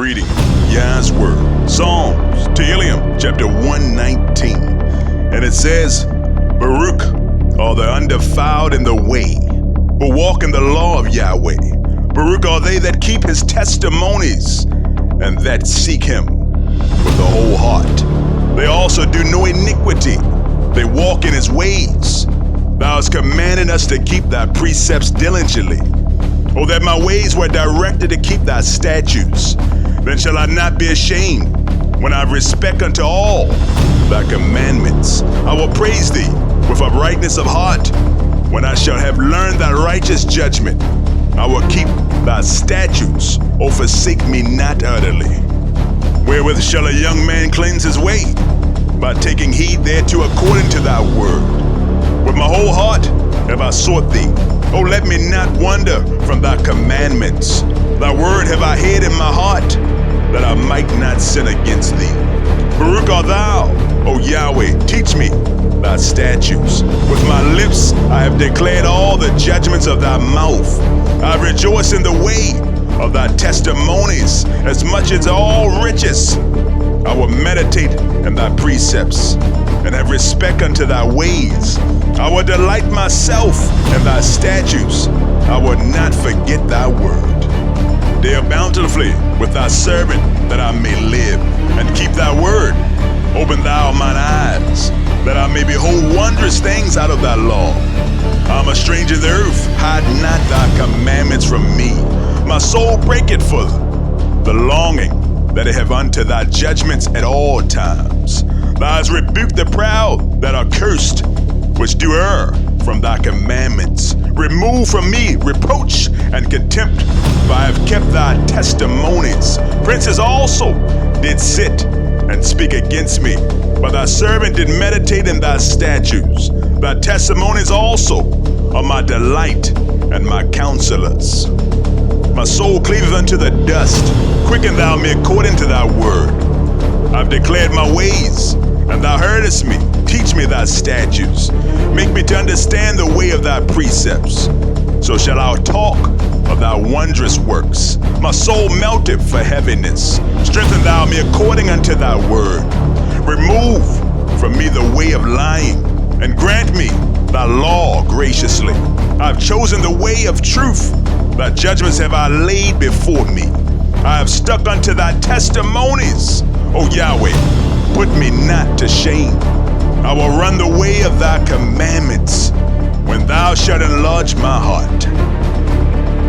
Reading YAH'S Word, Psalms, Tehillim, chapter 119. And it says, Baruch are the undefiled in the way, who walk in the law of Yahweh. Baruch are they that keep his testimonies, and that seek him with the whole heart. They also do no iniquity, they walk in his ways. Thou hast commanded us to keep thy precepts diligently. Oh, that my ways were directed to keep thy statutes. Then shall I not be ashamed when I have respect unto all thy commandments. I will praise thee with uprightness of heart. When I shall have learned thy righteous judgment, I will keep thy statutes. O forsake me not utterly. Wherewith shall a young man cleanse his way? By taking heed thereto according to thy word. With my whole heart have I sought thee. Oh, let me not wander from thy commandments. Thy word have I hid in my heart, that I might not sin against thee. Baruch art thou, O Yahweh, teach me thy statutes. With my lips I have declared all the judgments of thy mouth. I rejoice in the way of thy testimonies, as much as all riches. I will meditate in thy precepts, and have respect unto thy ways. I will delight myself in thy statutes. I will not forget thy word. Deal bountifully with thy servant, that I may live, and keep thy word. Open thou mine eyes, that I may behold wondrous things out of thy law. I am a stranger in the earth, hide not thy commandments from me. My soul breaketh for the longing that I have unto thy judgments at all times. Thou hast rebuked the proud that are cursed, which do err from thy commandments. Remove from me reproach and contempt, for I have kept thy testimonies. Princes also did sit and speak against me, but thy servant did meditate in thy statutes. Thy testimonies also are my delight and my counselors. My soul cleaveth unto the dust. Quicken thou me according to thy word. I've declared my ways, and thou heardest me. Teach me thy statutes. Make me to understand the way of thy precepts. So shall I talk of thy wondrous works. My soul melteth for heaviness. Strengthen thou me according unto thy word. Remove from me the way of lying, and grant me thy law graciously. I've chosen the way of truth. Thy judgments have I laid before me. I have stuck unto thy testimonies. O Yahweh, put me not to shame. I will run the way of thy commandments, when thou shalt enlarge my heart.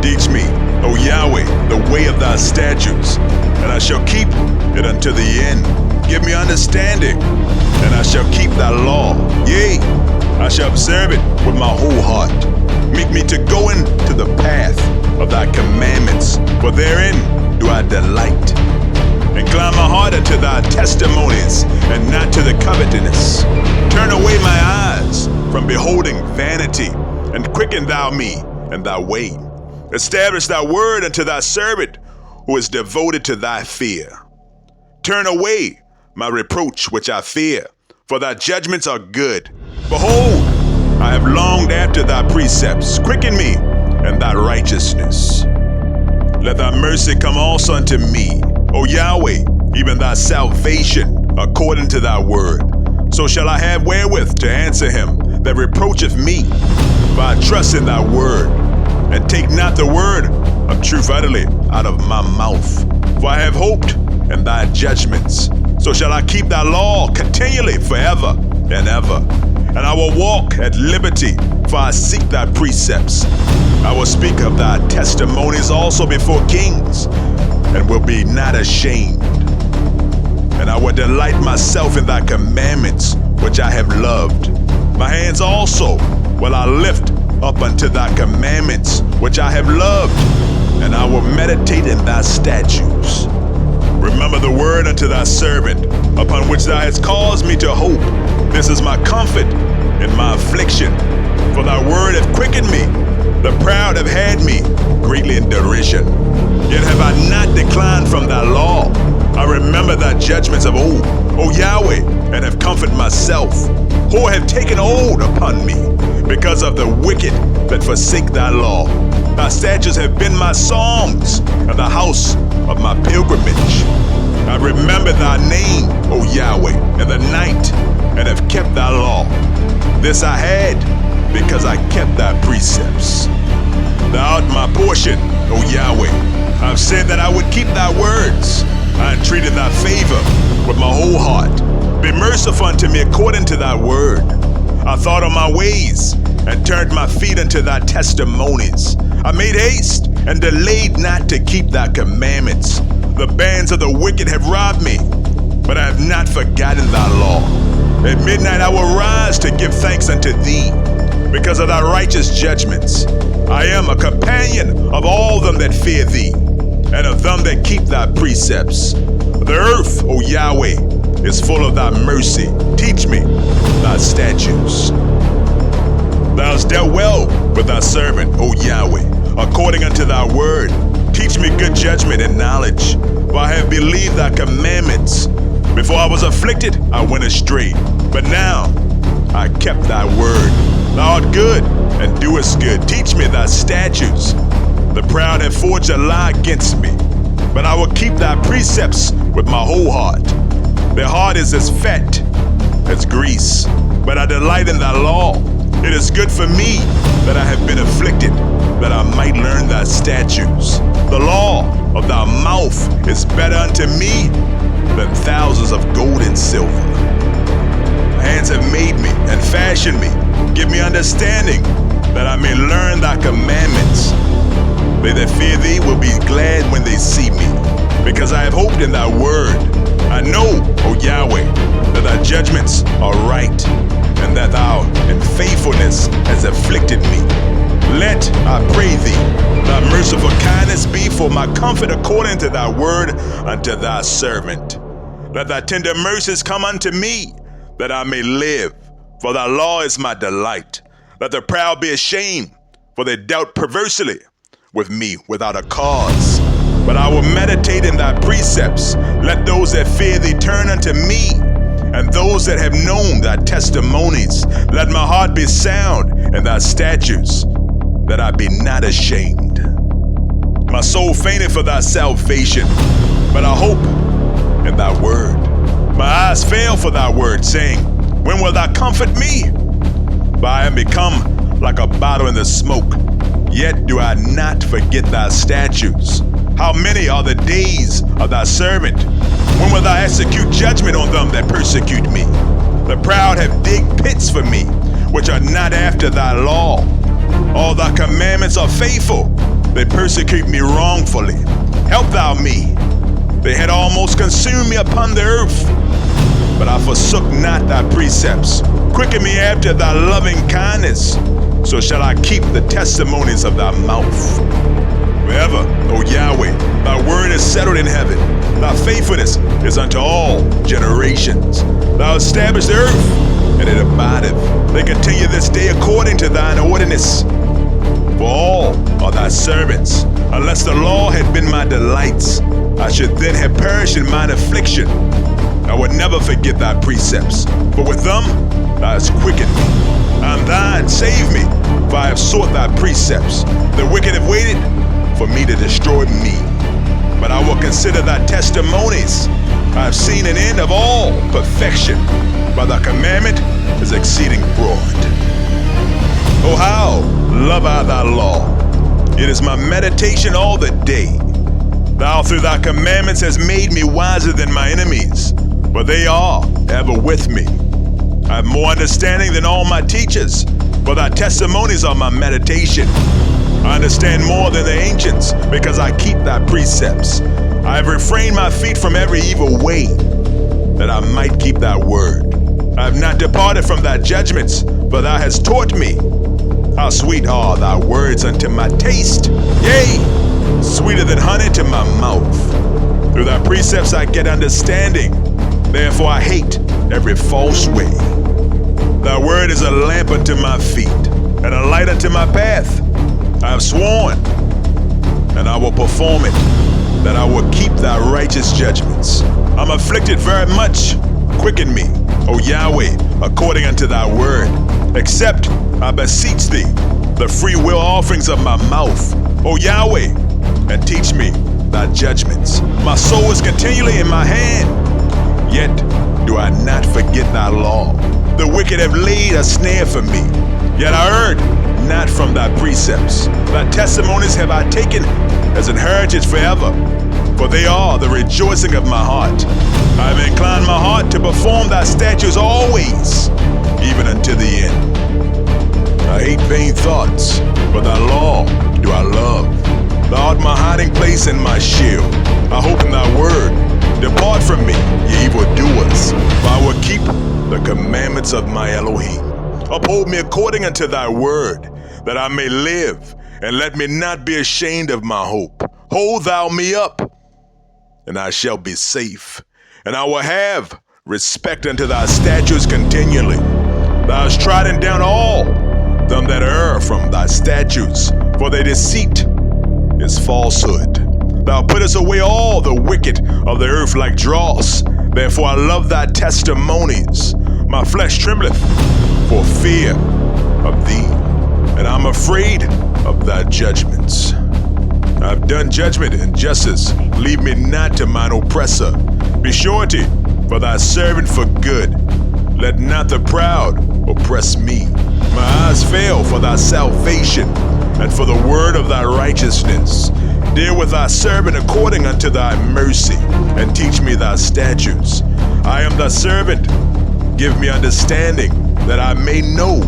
Teach me, O Yahweh, the way of thy statutes, and I shall keep it unto the end. Give me understanding, and I shall keep thy law. Yea, I shall observe it with my whole heart. Make me to go into the path of thy commandments, for therein do I delight. Incline my heart unto thy testimonies, and not to the covetousness. Turn away my eyes from beholding vanity, and quicken thou me in thy way. Establish thy word unto thy servant, who is devoted to thy fear. Turn away my reproach which I fear, for thy judgments are good. Behold, I have longed after thy precepts. Quicken me in thy righteousness. Let thy mercy come also unto me, O Yahweh, even thy salvation, according to thy word. So shall I have wherewith to answer him that reproacheth me. For I trust in thy word, and take not the word of truth utterly out of my mouth. For I have hoped in thy judgments. So shall I keep thy law continually forever and ever. And I will walk at liberty, for I seek thy precepts. I will speak of thy testimonies also before kings, and will be not ashamed. And I will delight myself in thy commandments, which I have loved. My hands also will I lift up unto thy commandments, which I have loved, and I will meditate in thy statutes. Remember the word unto thy servant, upon which thou hast caused me to hope. This is my comfort in my affliction, for thy word hath quickened me. The proud have had me greatly in derision. Yet have I not declined from thy law. I remember thy judgments of old, O Yahweh, and have comforted myself. Who have taken hold upon me, because of the wicked that forsake thy law. Thy statutes have been my songs, and the house of my pilgrimage. have remembered thy name, O Yahweh, in the night, and have kept thy law. This I had, because I kept thy precepts. Thou art my portion, O Yahweh. I've said that I would keep thy words. I entreated thy favor with my whole heart. Be merciful unto me according to thy word. I thought on my ways, and turned my feet unto thy testimonies. I made haste, and delayed not to keep thy commandments. The bands of the wicked have robbed me, but I have not forgotten thy law. At midnight I will rise to give thanks unto thee, because of thy righteous judgments. I am a companion of all them that fear thee, and of them that keep thy precepts. The earth, O Yahweh, is full of thy mercy. Teach me thy statutes. Thou hast dealt well with thy servant, O Yahweh, according unto thy word. Teach me good judgment and knowledge, for I have believed thy commandments. Before I was afflicted, I went astray, but now I kept thy word. Thou art good, and doest good. Teach me thy statutes. The proud have forged a lie against me, but I will keep thy precepts with my whole heart. Their heart is as fat as grease, but I delight in thy law. It is good for me that I have been afflicted, that I might learn thy statutes. The law of thy mouth is better unto me than thousands of gold and silver. Hands have made me and fashioned me. Give me understanding, that I may learn thy commandments. They that fear thee will be glad when they see me, because I have hoped in thy word. I know, O Yahweh, that thy judgments are right, and that thou in faithfulness has afflicted me. Let, I pray thee, thy merciful kindness be for my comfort according to thy word unto thy servant. Let thy tender mercies come unto me, that I may live, for thy law is my delight. Let the proud be ashamed, for they dealt perversely with me without a cause. But I will meditate in thy precepts. Let those that fear thee turn unto me, and those that have known thy testimonies. Let my heart be sound in thy statutes, that I be not ashamed. My soul fainted for thy salvation, but I hope in thy word. My eyes fail for thy word, saying, when will thou comfort me? For I am become like a bottle in the smoke, yet do I not forget thy statutes. How many are the days of thy servant? When will thou execute judgment on them that persecute me? The proud have digged pits for me, which are not after thy law. All thy commandments are faithful. They persecute me wrongfully. Help thou me. They had almost consumed me upon the earth, but I forsook not thy precepts. Quicken me after thy loving kindness, so shall I keep the testimonies of thy mouth. Forever, O Yahweh, thy word is settled in heaven. Thy faithfulness is unto all generations. Thou established the earth, and it abideth. They continue this day according to thine ordinance. For all are thy servants. Unless the law had been my delights, I should then have perished in mine affliction. I would never forget thy precepts, for with them thou hast quickened me. I am thine, save me, for I have sought thy precepts. The wicked have waited for me to destroy me, but I will consider thy testimonies. I have seen an end of all perfection, but thy commandment is exceeding broad. Oh, how love I thy law! It is my meditation all the day. Thou through thy commandments hast made me wiser than my enemies, for they are ever with me. I have more understanding than all my teachers, for thy testimonies are my meditation. I understand more than the ancients, because I keep thy precepts. I have refrained my feet from every evil way, that I might keep thy word. I have not departed from thy judgments, for thou hast taught me. How sweet are thy words unto my taste, yea, sweeter than honey to my mouth. Through thy precepts I get understanding, therefore I hate every false way. Thy word is a lamp unto my feet, and a light unto my path. I have sworn, and I will perform it, that I will keep thy righteous judgments. I'm afflicted very much. Quicken me, O Yahweh, according unto thy word. Accept, I beseech thee, the free will offerings of my mouth, O Yahweh, and teach me thy judgments. My soul is continually in my hand, yet do I not forget thy law. The wicked have laid a snare for me, yet I erred not from thy precepts. Thy testimonies have I taken as an heritage forever, for they are the rejoicing of my heart. I have inclined my heart to perform thy statutes always, even unto the end. I hate vain thoughts, but thy law do I love. Thou art my hiding place and my shield. I hope in thy word. Depart from me, ye evildoers, for I will keep the commandments of my Elohim. Uphold me according unto thy word, that I may live, and let me not be ashamed of my hope. Hold thou me up, and I shall be safe, and I will have respect unto thy statutes continually. Thou hast trodden down all them that err from thy statutes, for their deceit is falsehood. Thou puttest away all the wicked of the earth like dross. Therefore I love thy testimonies. My flesh trembleth for fear of thee, and I'm afraid of thy judgments. I've done judgment and justice. Leave me not to mine oppressor. Be surety for thy servant for good. Let not the proud oppress me. My eyes fail for thy salvation, and for the word of thy righteousness. Deal with thy servant according unto thy mercy, and teach me thy statutes. I am thy servant. Give me understanding, that I may know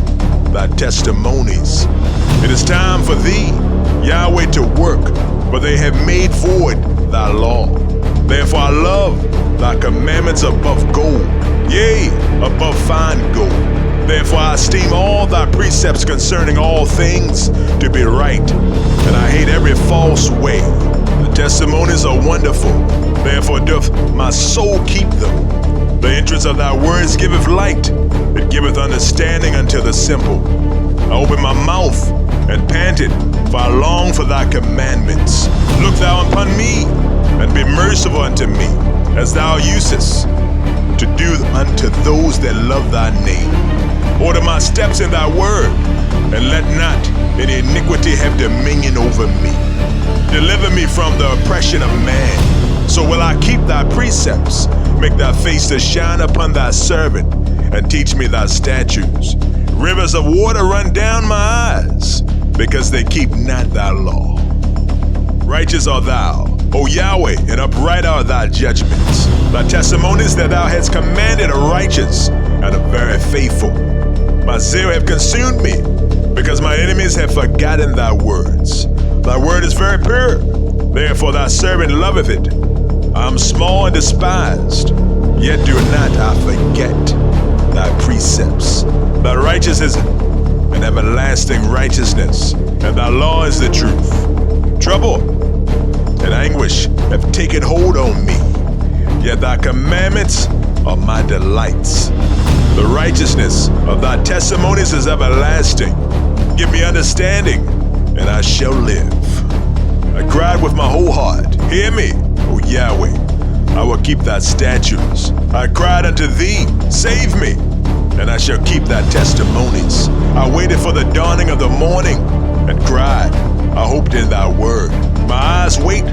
thy testimonies. It is time for thee, Yahweh, to work, for they have made void thy law. Therefore I love thy commandments above gold, yea, above fine gold. Therefore I esteem all thy precepts concerning all things to be right, and I hate every false way. The testimonies are wonderful, therefore doth my soul keep them. The entrance of thy words giveth light, it giveth understanding unto the simple. I opened my mouth and panted, for I long for thy commandments. Look thou upon me, and be merciful unto me, as thou usest to do unto those that love thy name. Order my steps in thy word, and let not any iniquity have dominion over me. Deliver me from the oppression of man. So will I keep thy precepts. Make thy face to shine upon thy servant, and teach me thy statutes. Rivers of water run down my eyes, because they keep not thy law. Righteous art thou, O Yahweh, and upright are thy judgments. Thy testimonies that thou hast commanded are righteous, and are very faithful. My zeal have consumed me, because my enemies have forgotten thy words. Thy word is very pure, therefore thy servant loveth it. I am small and despised, yet do not I forget thy precepts. Thy righteousness is an everlasting righteousness, and thy law is the truth. Trouble and anguish have taken hold on me, yet thy commandments are my delights. The righteousness of thy testimonies is everlasting. Give me understanding, and I shall live. I cried with my whole heart, hear me, O Yahweh. I will keep thy statutes. I cried unto thee, save me, and I shall keep thy testimonies. I waited for the dawning of the morning, and cried. I hoped in thy word. My eyes wait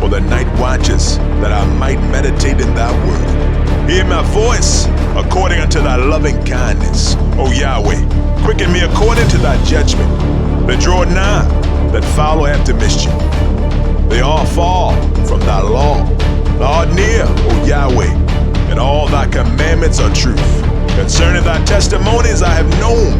for the night watches, that I might meditate in thy word. Hear my voice according unto thy loving kindness, O Yahweh. Quicken me according to thy judgment. They draw nigh that follow after mischief. They are far from thy law. Thou art near, O Yahweh, and all thy commandments are truth. Concerning thy testimonies I have known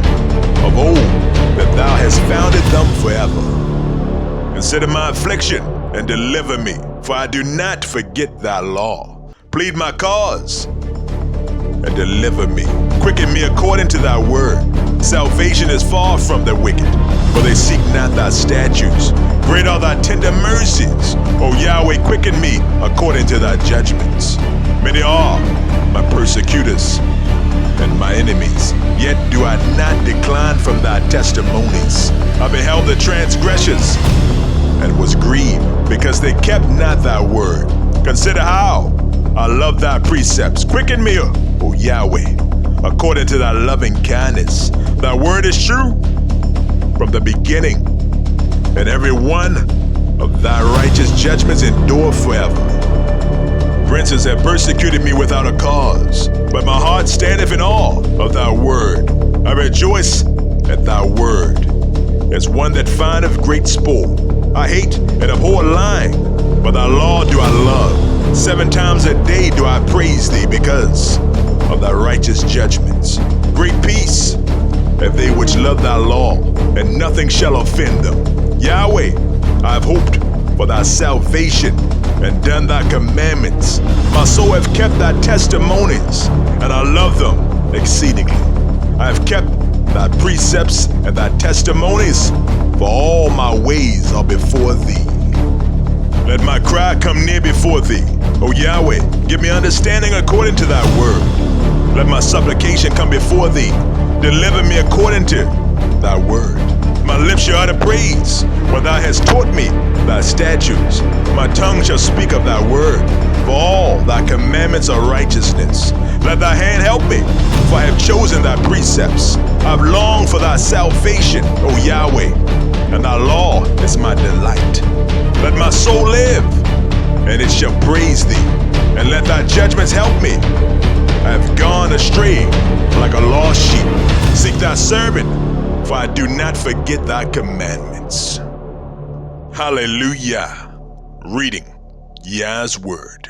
of old, that thou hast founded them forever. Consider my affliction, and deliver me, for I do not forget thy law. Plead my cause, and deliver me. Quicken me according to thy word. Salvation is far from the wicked, for they seek not thy statutes. Great are thy tender mercies, O Yahweh, quicken me according to thy judgments. Many are my persecutors and my enemies, yet do I not decline from thy testimonies. I beheld the transgressors, and was grieved, because they kept not thy word. Consider how I love thy precepts. Quicken me, O Yahweh, according to thy loving kindness. Thy word is true from the beginning, and every one of thy righteous judgments endure forever. Princes have persecuted me without a cause, but my heart standeth in awe of thy word. I rejoice at thy word, as one that findeth great spoil. I hate and abhor lying, but thy law do I love. 7 times a day do I praise thee because of thy righteous judgments. Great peace have they which love thy law, and nothing shall offend them. Yahweh, I have hoped for thy salvation and done thy commandments. My soul hath kept thy testimonies, and I love them exceedingly. I have kept thy precepts and thy testimonies, for all my ways are before thee. Let my cry come near before thee. O Yahweh, give me understanding according to thy word. Let my supplication come before thee. Deliver me according to thy word. My lips shall utter praise, for thou hast taught me thy statutes. My tongue shall speak of thy word, for all thy commandments are righteousness. Let thy hand help me, for I have chosen thy precepts. I have longed for thy salvation, O Yahweh, and thy law is my delight. Let my soul live, and it shall praise thee, and let thy judgments help me. I have gone astray like a lost sheep. Seek thy servant, for I do not forget thy commandments. Hallelujah. Reading YAH'S Word.